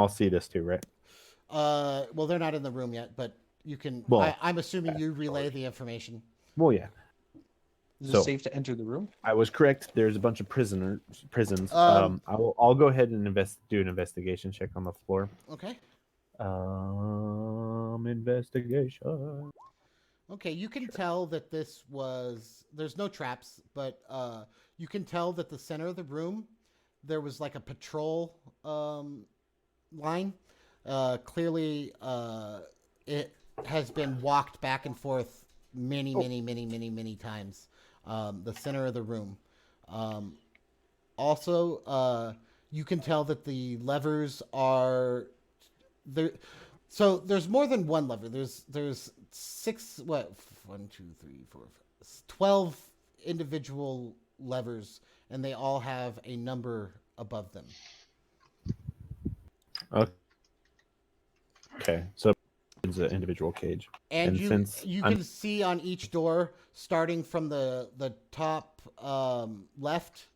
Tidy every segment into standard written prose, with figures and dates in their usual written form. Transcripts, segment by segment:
all see this too, right? Well, they're not in the room yet, but you can. Well, I'm assuming you relay the information. well, yeah. Is it So safe to enter the room? I was correct. There's a bunch of prisons. Um, I'll go ahead and do an investigation check on the floor. Okay. Investigation. Okay, you can tell that this was. There's no traps, but you can tell that the center of the room, there was like a patrol line. Clearly, it has been walked back and forth many times. The center of the room. Also, you can tell that the levers are there. So there's more than one lever. There's six. What? 1, 2, 3, 4, 5, 12 individual levers, and they all have a number above them. Okay, so it's an individual cage, And since you can see on each door, starting from the top left,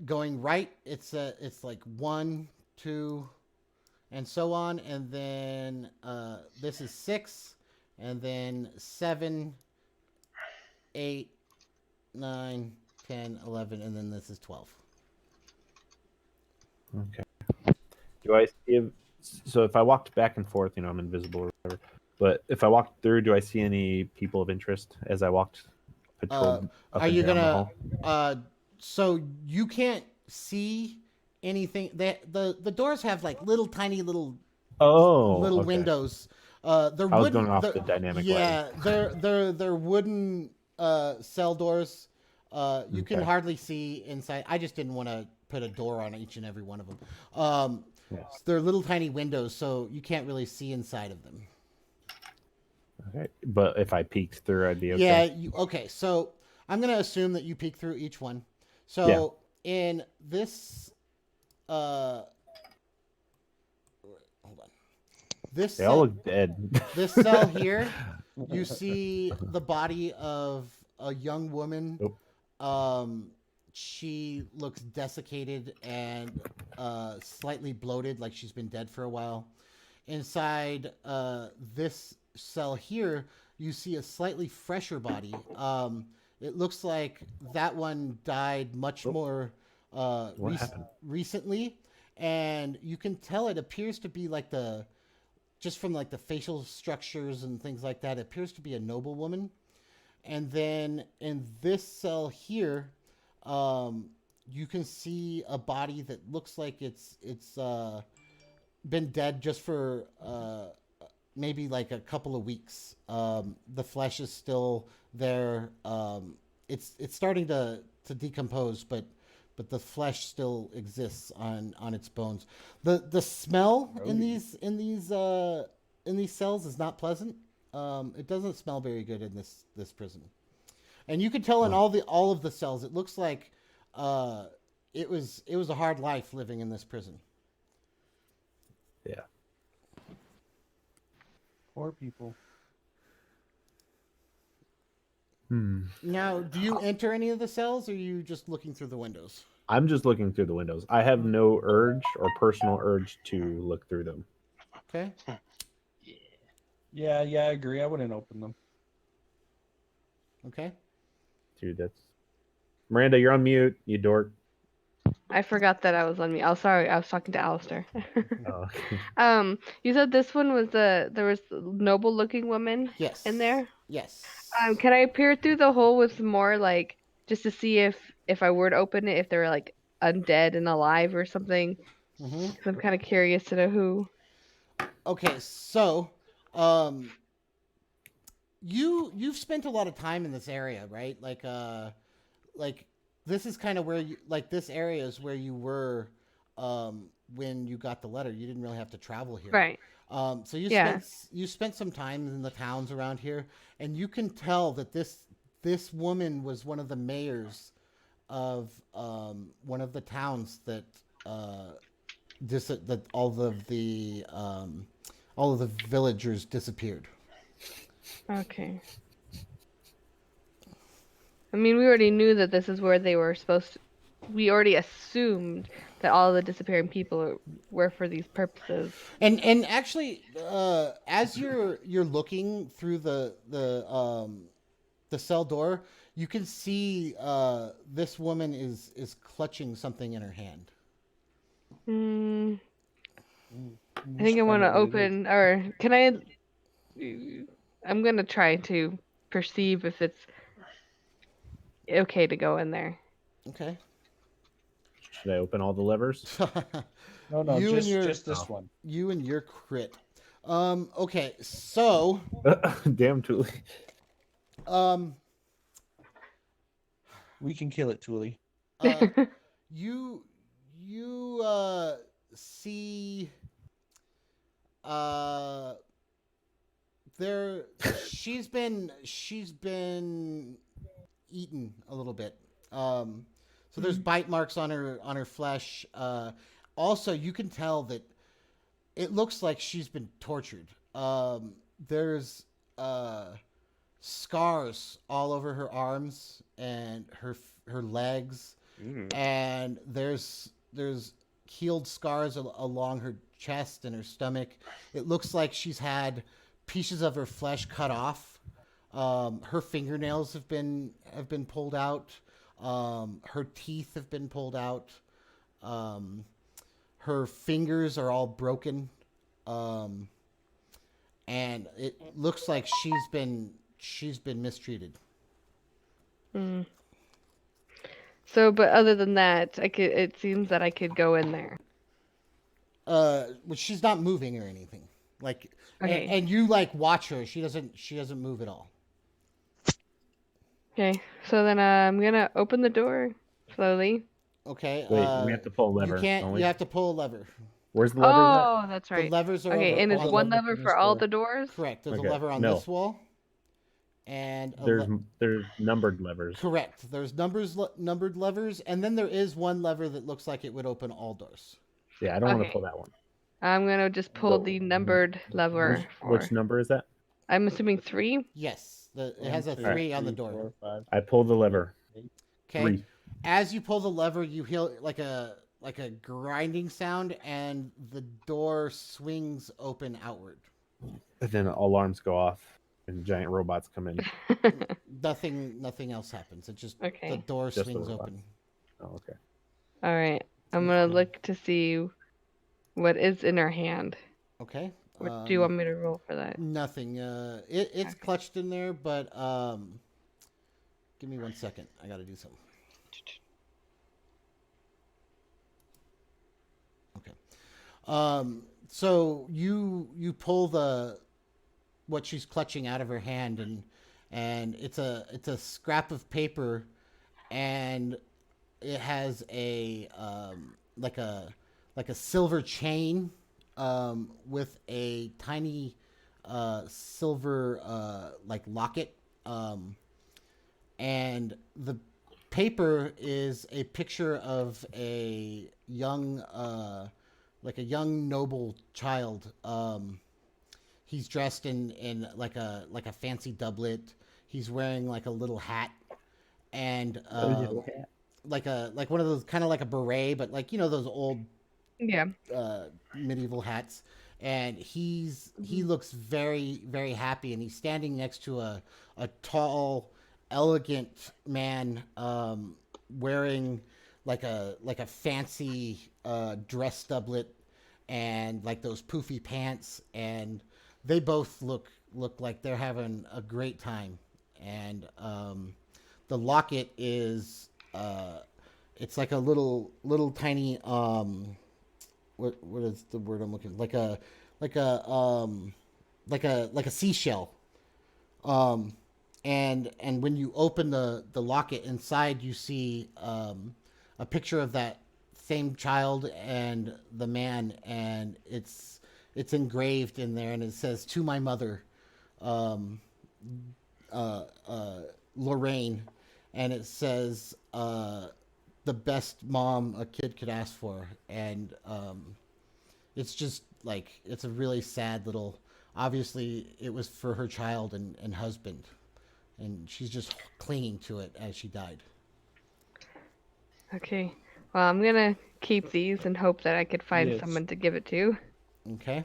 going right. It's like 1, 2, and so on, and then this is 6, and then 7, 8, 9, 10, 11, and then this is 12. Okay. Do I see? So if I walked back and forth, I'm invisible or whatever. But if I walked through, do I see any people of interest as I walked? Are you gonna? So you can't see anything. The doors have like little tiny little okay. windows. They're I was wooden. going off the dynamic. Yeah, they're wooden cell doors. You can hardly see inside. I just didn't want to put a door on each and every one of them. Yes. They're little tiny windows, so you can't really see inside of them. Okay, but if I peeked through, I'd be okay. Yeah. Okay. So I'm gonna assume that you peek through each one. So in this, hold on. This They all look dead. This cell here, you see the body of a young woman. Nope. She looks desiccated and slightly bloated, like she's been dead for a while. Inside this cell here, you see a slightly fresher body. It looks like that one died much more recently, and you can tell it appears to be like just from like the facial structures and things like that, it appears to be a noble woman. And then in this cell here, you can see a body that looks like it's been dead just for maybe like a couple of weeks. The flesh is still there. It's starting to decompose, but the flesh still exists on its bones. The smell in these cells is not pleasant. It doesn't smell very good in this prison. And you can tell in all of the cells, it looks like it was a hard life living in this prison. Yeah. Poor people. Now, do you enter any of the cells, or are you just looking through the windows? I'm just looking through the windows. I have no urge or personal urge to look through them. Okay. Yeah, I agree. I wouldn't open them. Okay. Dude, that's... Miranda, you're on mute, you dork. I forgot that I was on mute. Oh, sorry. I was talking to Alistair. Oh, okay. You said this one was there was a noble looking woman Yes. in there? Yes. Can I peer through the hole with more like just to see if I were to open it, if they were like undead and alive or something? Mm-hmm. 'Cause I'm kind of curious to know who. Okay, so you've spent a lot of time in this area, right? Like this is kind of where you this area is where you were when you got the letter. You didn't really have to travel here. Right. So you spent some time in the towns around here, and you can tell that this woman was one of the mayors of one of the towns that that all of the villagers disappeared. Okay. I mean, we already knew that this is where they were supposed to... We already assumed that all the disappearing people were for these purposes. And actually, as you're looking through the cell door, you can see this woman is clutching something in her hand. Hmm. Mm, I we think should I want find to out what it is. open, or can I? I'm gonna try to perceive if it's okay to go in there. Okay. Should I open all the levers? No, you and just your this Oh. one. you and your crit. Okay, so Damn, Tuli. um We can kill it, Thule. uh you you see uh there she's been eaten a little bit. So there's bite marks on her flesh. Also, you can tell that it looks like she's been tortured. There's scars all over her arms and her legs, and there's healed scars along her chest and her stomach. It looks like she's had pieces of her flesh cut off. Her fingernails have been pulled out. Her teeth have been pulled out. Um, her fingers are all broken. Um, and it looks like she's been mistreated. Mm. So, but other than that, I could. It seems that I could go in there. But she's not moving or anything. Like, Okay. and you like watch her. She doesn't move at all. Okay. So then I'm gonna open the door slowly. Okay. Wait, we have to pull a You lever, can't. don't we? You have to pull a lever. Where's the levers at? Oh, that's The right. levers are Okay, over and Pull it's the on. one lever lever for for this all door. the doors? Correct. There's a Okay, lever on no. this wall, and There's numbered levers. correct. There's numbered levers, and then there is one lever that looks like it would open all doors. Yeah, I don't want to Okay. pull that one. I'm gonna just pull But the numbered lever which for. number is that? I'm assuming 3. Yes, it One, has a two, 3 on the three, door. 4, 5, I pull the lever. 8. Okay. 3. As you pull the lever, you hear like a grinding sound, and the door swings open outward. And then alarms go off and giant robots come in. Nothing else happens. It just the Okay. door Just the swings robots. open. Oh, okay. All right. I'm gonna look to see what is in her hand. Okay. What do you want me to roll for that? Nothing. It's clutched in there, but give me 1 second. I got to do something. Okay. So you pull what she's clutching out of her hand, and it's a scrap of paper, and it has a like a silver chain with a tiny silver like locket, and the paper is a picture of a young like a young noble child. He's dressed in like a fancy doublet. He's wearing like a little hat, and like one of those kind of like a beret, but like those old Yeah. medieval hats. And he looks very, very happy, and he's standing next to a tall, elegant man wearing like a fancy dress doublet and like those poofy pants, and they both look like they're having a great time. And the locket is it's like a little tiny what is the word I'm looking, like a seashell. And when you open the locket, inside you see a picture of that same child and the man, and it's engraved in there, and it says, "To my mother, Lorraine," and it says the best mom a kid could ask for. And it's just like, it's a really sad little, obviously it was for her child and husband, and she's just clinging to it as she died. Okay. Well, I'm gonna keep these and hope that I could find Yes. someone to give it to. Okay.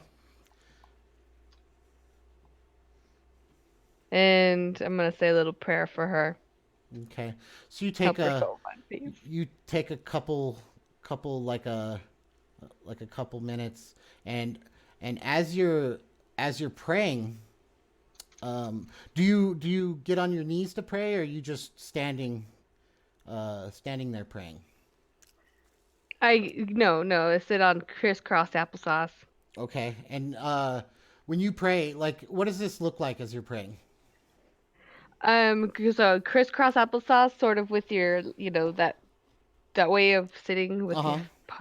And I'm gonna say a little prayer for her. Okay. So you Help take her a soul find peace. you take a couple like a couple minutes, and as you're praying, do you get on your knees to pray, or are you just standing there praying? No, I sit on crisscross applesauce. Okay. And when you pray, like, what does this look like as you're praying? So crisscross applesauce, sort of with your, that way of sitting with Uh-huh.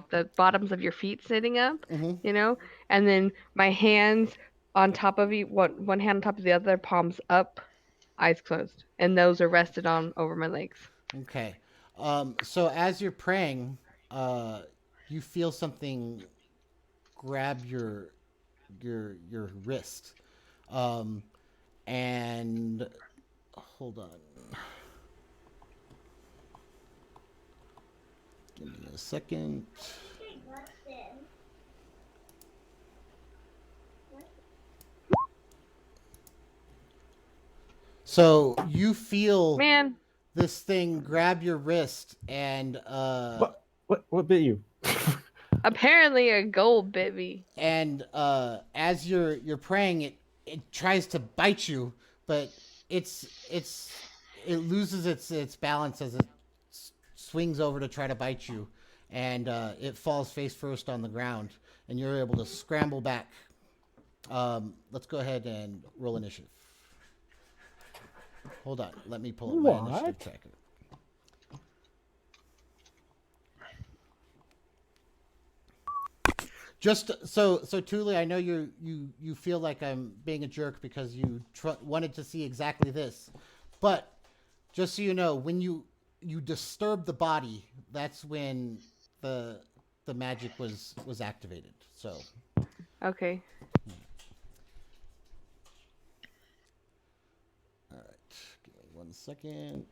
the bottoms of your feet sitting up, Mm-hmm. and then my hands on top of you, one hand on top of the other, palms up, eyes closed, and those are rested on over my legs. Okay. So as you're praying, uh, you feel something grab your wrist. Um, and hold on. Give me a second. So you feel Man, this thing grab your wrist, and What bit you? apparently a gold bit me. as you're praying, it tries to bite you, but it loses its balance as it swings over to try to bite you, and it falls face first on the ground, and you're able to scramble back. Let's go ahead and roll initiative. Hold on, let me pull up my initiative What? tracker. Just so Tuli, I know you feel like I'm being a jerk because you wanted to see exactly this, but just so you know, when you disturb the body, that's when the magic was activated. So, Okay. all right, give me 1 second.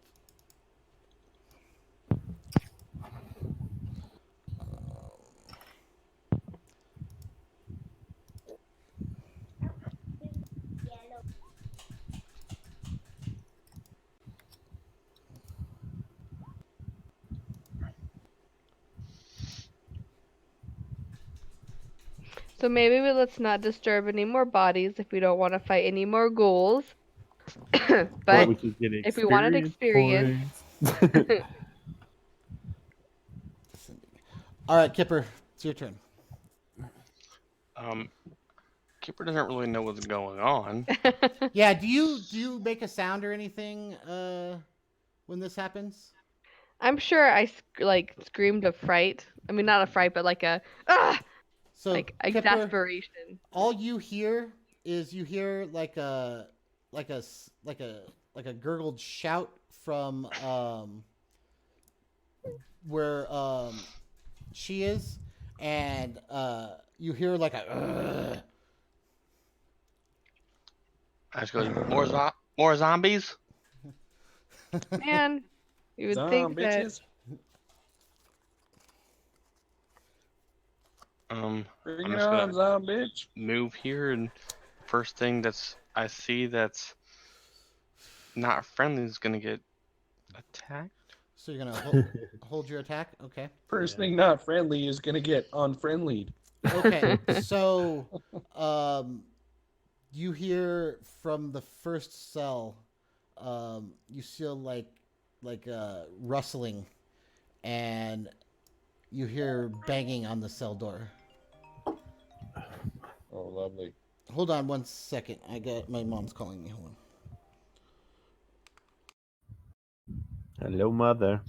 So maybe let's not disturb any more bodies if we don't want to fight any more ghouls. But But we could get if we wanted experience, points. All right, Kipper, it's your turn. Keeper doesn't really know what's going on. Yeah, do you make a sound or anything when this happens? I'm sure I screamed of fright. I mean, not a fright, but like a ah, So, like Kipper, exasperation. all you hear is you hear like a s- like a gurgled shout from where she is, and you hear like a I just goes, more zombies? Man, you would Some think that. bitches. I'm Bring it just on, gonna some bitch. move here, and first thing I see that's not friendly is gonna get attacked. so you're gonna hold your attack. Okay. First Yeah. thing not friendly is gonna get unfriendlied. Okay. So you hear from the first cell, you feel like rustling, and you hear banging on the cell door. Oh, lovely. Hold on 1 second. I got my mom's calling me. Hold on. Hello, mother.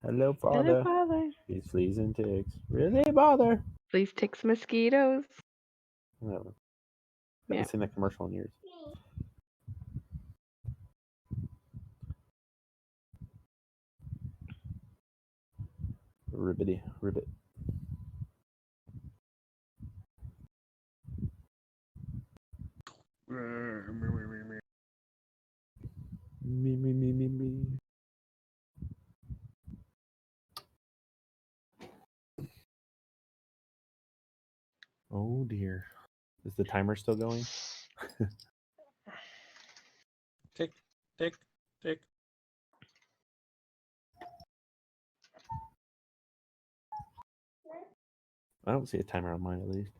Hello, Hello, father. father. These fleas and ticks really bother. Please take some mosquitoes. Whatever. Yeah. Haven't seen that commercial in years. Ribbity, ribbit. Me. Oh dear. Is the timer still going? Tick, tick, tick. I don't see a timer on mine at least.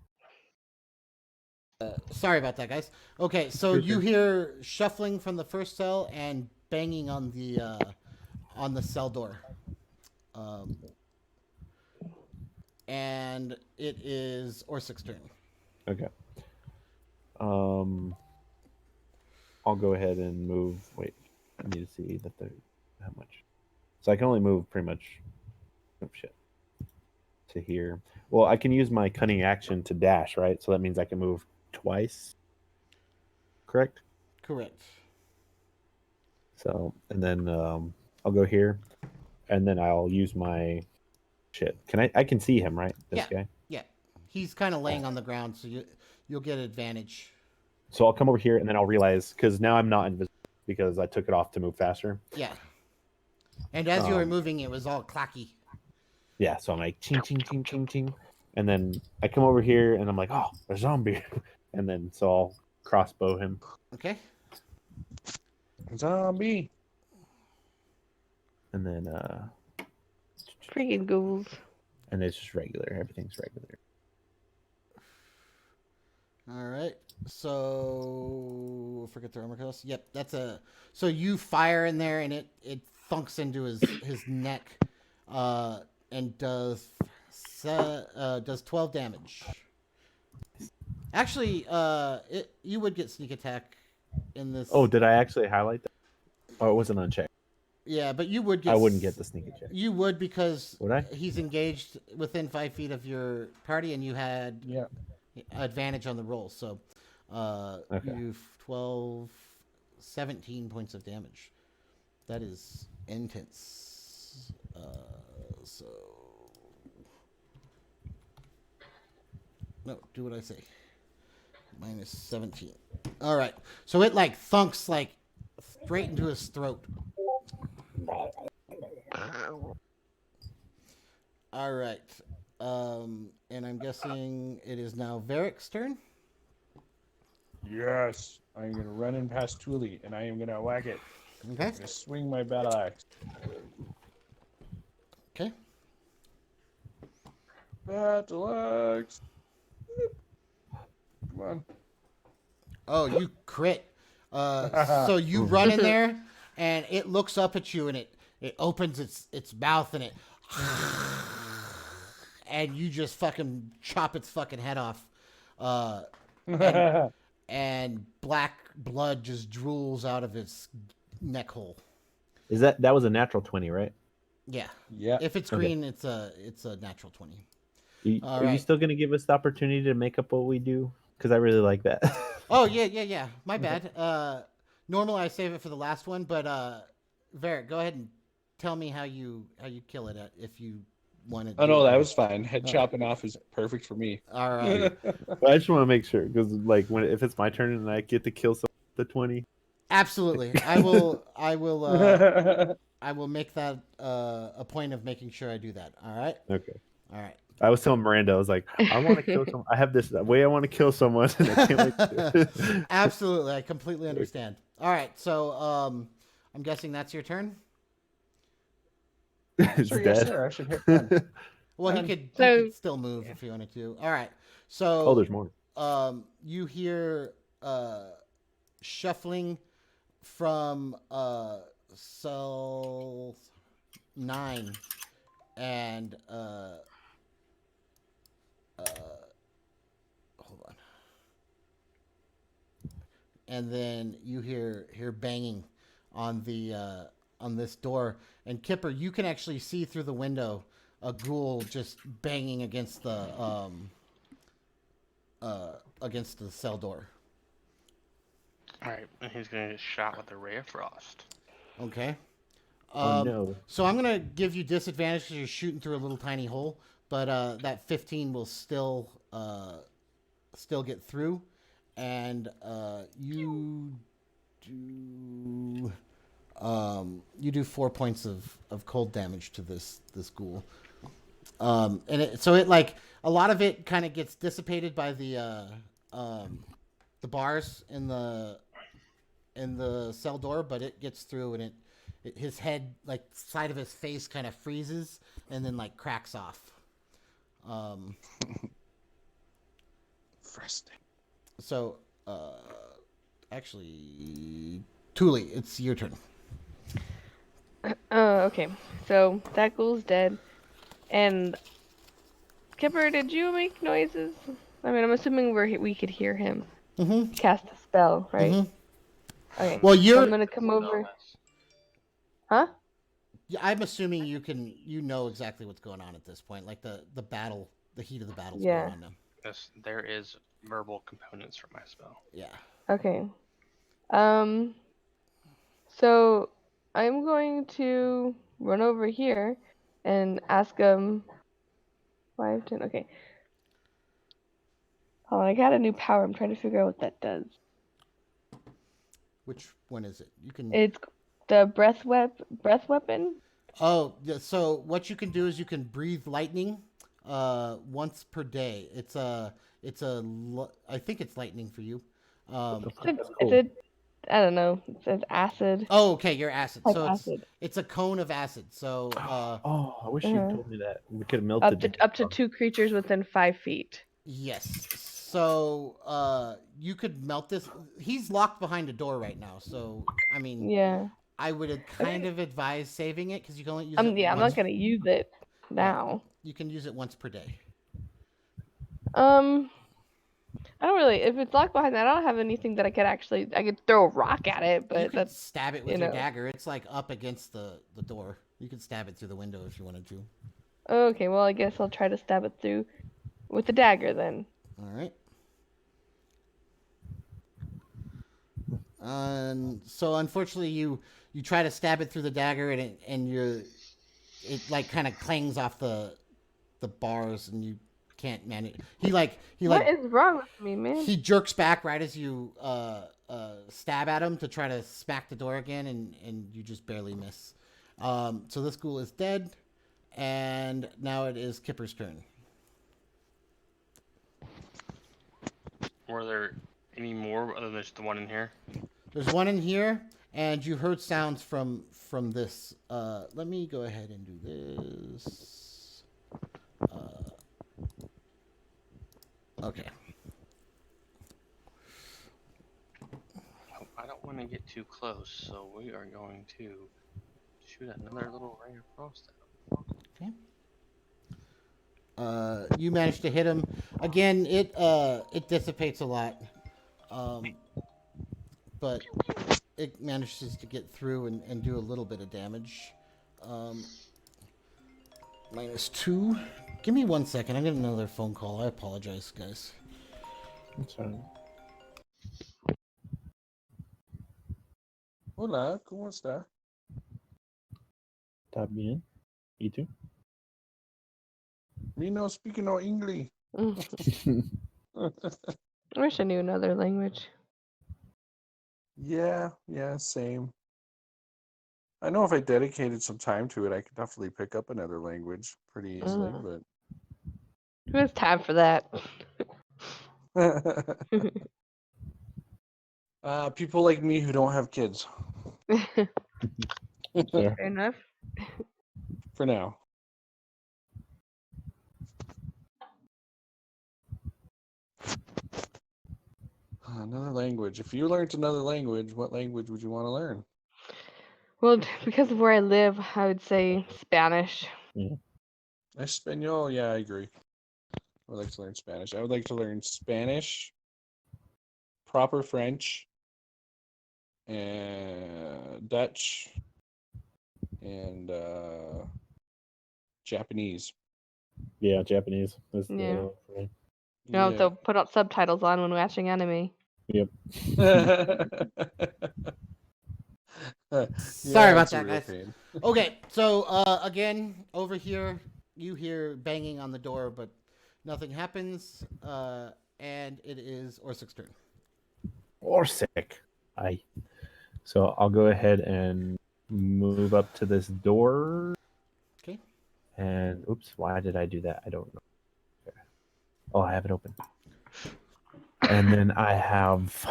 Sorry about that, guys. Okay, so you hear shuffling from the first cell and banging on the cell door, and it is Orsik's turn. Okay. I'll go ahead and move. Wait, I need to see how much. So I can only move pretty much. Oh shit. To here. Well, I can use my cunning action to dash, right? So that means I can move twice. Correct. Correct. So and then I'll go here, and then I'll use my shit. I can see him, right? This guy. Yeah, he's kind of laying on the ground, so you'll get advantage. So I'll come over here, and then I'll realize because now I'm not invisible because I took it off to move faster. Yeah. And as you were moving, it was all clacky. Yeah, so I'm like ching ching ching ching ching, and then I come over here and I'm like, oh, a zombie, and then so I'll crossbow him. Okay. Zombie. And then Freaking ghouls. and it's just regular. Everything's regular. All right. So forget the armor class. Yep, that's a. So you fire in there, and it thunks into his neck, and does 12 damage. Actually, you would get sneak attack in this. Oh, did I actually highlight that? Oh, it wasn't unchecked. Yeah, but you would get. I wouldn't get the sneak attack. You would because Would I? he's engaged within 5 feet of your party, and you had Yeah. advantage on the roll. So, Okay. you've 17 points of damage. That is intense. So, no, do what I say. Minus 17. All right. So it like thunks like straight into his throat. All right. And I'm guessing it is now Varric's turn. Yes. I'm going to run in past Thule, and I am going to whack it. Okay. I'm going to swing my battle axe. Okay. Battle axe. Come on. Oh, you crit. So you run in there, and it looks up at you, and it opens its mouth, and and you just fucking chop its fucking head off, and black blood just drools out of its neck hole. Is that was a natural 20, right? Yeah. Yeah. If it's green, it's a natural 20. All Are you right. still going to give us the opportunity to make up what we do? Because I really like that. Oh yeah. My bad. Normally I save it for the last one, but Varric, go ahead and tell me how you kill it if you want to. Oh, no, that was fine. Head chopping off is perfect for me. All right. But I just want to make sure because, like, if it's my turn and I get to kill someone with the 20, Absolutely. I will make that a point of making sure I do that. All right. okay. All right. I was telling Miranda, I was like, I want to kill someone. I have this way I want to kill someone, and I can't wait to. Absolutely, I completely understand. All right, so I'm guessing that's your turn. It's Sir, dead. yes, sir. I should hit run. Well, he Um, could still move if he wanted to. All right, so Oh, there's more. you hear shuffling from cell 9, and hold on. And then you hear banging on the on this door. And Kipper, you can actually see through the window a ghoul just banging against the cell door. All right, and he's gonna get shot with a ray of frost. Okay. Oh no. So I'm gonna give you disadvantage because you're shooting through a little tiny hole, but that 15 will still get through, and you do 4 points of cold damage to this ghoul, and so it like a lot of it kind of gets dissipated by the bars in the cell door, but it gets through, and his head, like side of his face, kind of freezes and then like cracks off. Interesting. So, actually, Thule, it's your turn. Okay. So that ghoul's dead. And Kipper, did you make noises? I mean, I'm assuming we could hear him Mm-hmm. cast a spell, right? Mm-hmm. Okay. Well, So I'm gonna come over. Huh? I'm assuming you know exactly what's going on at this point, like the battle, the heat of the battle's Yeah. going on now. Yes, there is verbal components for my spell. Yeah. Okay. So I'm going to run over here and ask him. 5, 10. Okay. Hold on, I got a new power. I'm trying to figure out what that does. Which one is it? You can. It's the breath weapon. Oh, yeah, so what you can do is you can breathe lightning, once per day. I think it's lightning for you. It's That's a, cool. I don't know. It says acid. Oh, okay, you're acid. Like So acid. it's a cone of acid. So Oh, I wish Uh-huh. you'd told me that. We could have melted Up to 2 creatures within 5 feet. yes. So you could melt this. He's locked behind a door right now. So I mean, Yeah. I would kind of advise saving it because you can only use it. I'm once. not gonna use it now. You can use it once per day. I don't really. If it's locked behind that, I don't have anything that I could throw a rock at it, You but could that's stab it with your dagger. It's like up against the door. You could stab it through the window if you wanted to. okay. Well, I guess I'll try to stab it through with the dagger then. All right. And so unfortunately, you try to stab it through the dagger, and it like kind of clangs off the bars, and you can't manage. What is wrong with me, man? He jerks back right as you stab at him to try to smack the door again, and you just barely miss. So this ghoul is dead, and now it is Kipper's turn. Were there any more other than just the one in here? There's one in here, and you heard sounds from this. Let me go ahead and do this. Okay. I don't want to get too close, so we are going to shoot another little ray across that. Okay. You managed to hit him again. It dissipates a lot, but it manages to get through and do a little bit of damage. -2. Give me 1 second. I'm getting another phone call. I apologize, guys. That's fine. Hola, ¿cómo está? Está bien. ¿Y tú? Me no speaking no English. I wish I knew another language. Yeah, same. I know if I dedicated some time to it, I could definitely pick up another language pretty easily, Who has time for that? but people like me who don't have kids. Fair. Fair enough. For now. Another language. If you learned another language, what language would you want to learn? Well, because of where I live, I would say Spanish. Espanol, yeah, I agree. I would like to learn Spanish. I would like to learn Spanish, proper French, and Dutch, and Japanese. Yeah, Japanese. That's Yeah. the for me. So put out subtitles on when watching anime. Yep. Sorry about it's a that, real guys. pain. Okay, so again, over here, you hear banging on the door, but nothing happens, and it is Orsik's turn. Orsic. Aye. So I'll go ahead and move up to this door. Okay. And oops, why did I do that? I don't know. Oh, I have it open. And then I have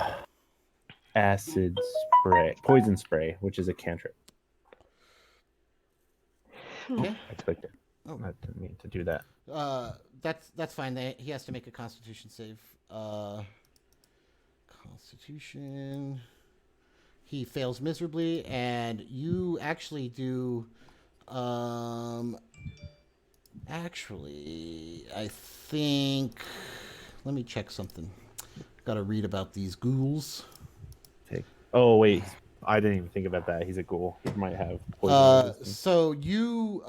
acid spray, poison spray, which is a cantrip. Okay. I clicked it. Oh. I didn't mean to do that. That's fine. He has to make a Constitution save. Constitution. He fails miserably, and you actually do. Actually, I think. Let me check something. Got to read about these ghouls. Oh wait, I didn't even think about that. He's a ghoul. He might have poison. So you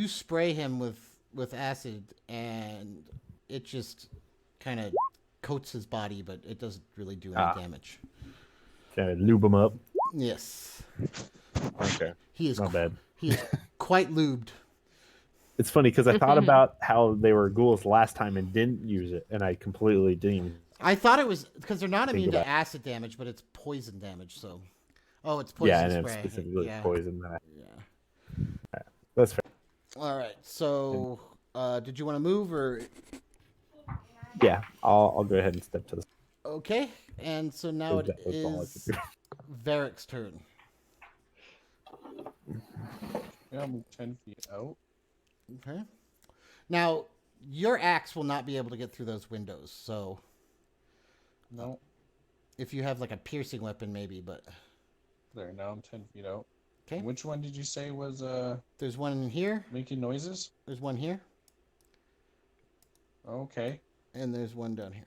spray him with acid, and it just kind of coats his body, but it doesn't really do any damage. Trying to lube him up. Yes. Okay. He is Not bad. He is quite lubed. It's funny because I thought about how they were ghouls last time and didn't use it, and I completely didn't even. I thought it was because they're not immune to about acid damage, but it's poison damage. So, it's poison and spray. it's specifically yeah. poison. Yeah. That's fair. All right. So, did you want to move or? Yeah, I'll go ahead and step to the. Okay, and so now it That was all I could is do. Varric's turn. Yeah, I'm 10 feet out. Okay. Now, your axe will not be able to get through those windows. So, No. if you have like a piercing weapon, maybe. But There, now I'm 10 feet out. okay. Which one did you say was There's one in here. making noises? There's one here, Okay. and there's one down here.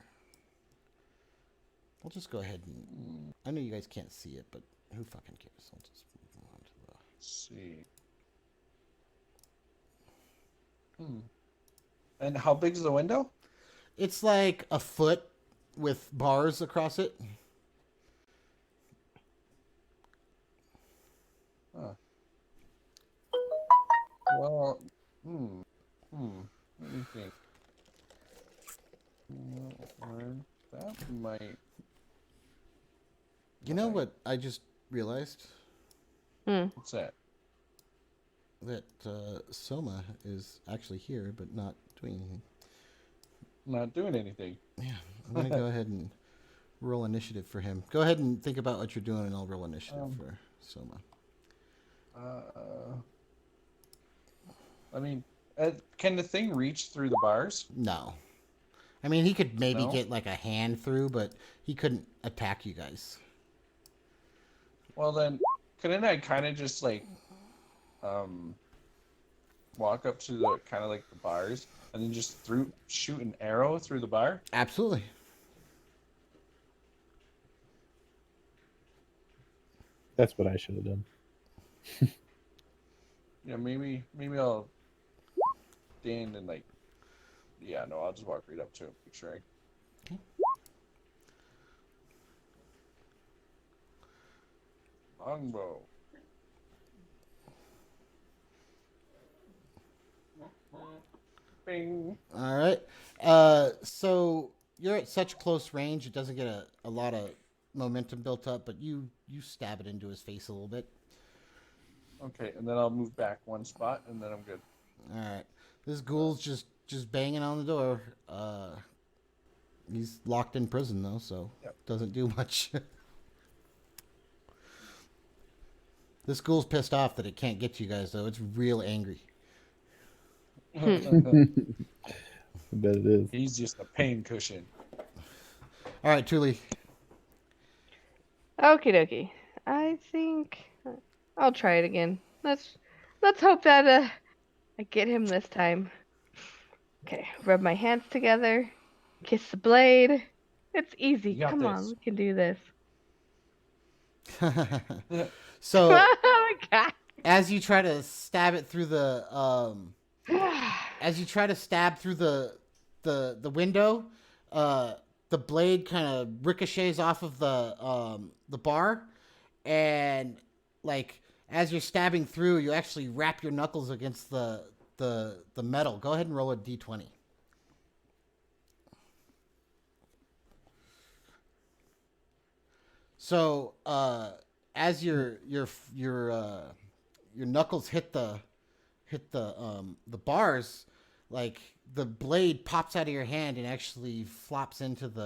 I'll just go ahead and. I know you guys can't see it, but who fucking cares? I'll just move on to the. Let's see. And how big is the window? It's like a foot with bars across it. Huh. Well, Let me think. That might. You know what I just realized? What's that? That Soma is actually here, but not doing anything. Not doing anything. Yeah, I'm going to go ahead and roll initiative for him. Go ahead and think about what you're doing, and I'll roll initiative for Soma. I mean, can the thing reach through the bars? No. I mean, he could maybe No? get like a hand through, but he couldn't attack you guys. Well, then, couldn't I kind of just like, walk up to the kind of like the bars and then just shoot an arrow through the bar? Absolutely. That's what I should have done. Yeah, maybe I'll stand and like, yeah, no, I'll just walk right up to him, make sure I. Okay. Longbow. Bing. All right. So you're at such close range, it doesn't get a lot of momentum built up, but you stab it into his face a little bit. Okay, and then I'll move back one spot, and then I'm good. All right. This ghoul's just banging on the door. He's locked in prison though, so doesn't do much. This ghoul's pissed off that it can't get to you guys though. It's real angry. I bet it is. He's just a pain cushion. All right, Thule. Okie dokie. I think I'll try it again. Let's hope that I get him this time. Okay, rub my hands together, kiss the blade. It's easy. You got Come on, this. we can do this. So Oh my god. as you try to stab it through the the window, the blade kind of ricochets off of the bar, and like as you're stabbing through, you actually wrap your knuckles against the metal. Go ahead and roll a d20. So as your knuckles hit the bars, like the blade pops out of your hand and actually flops into the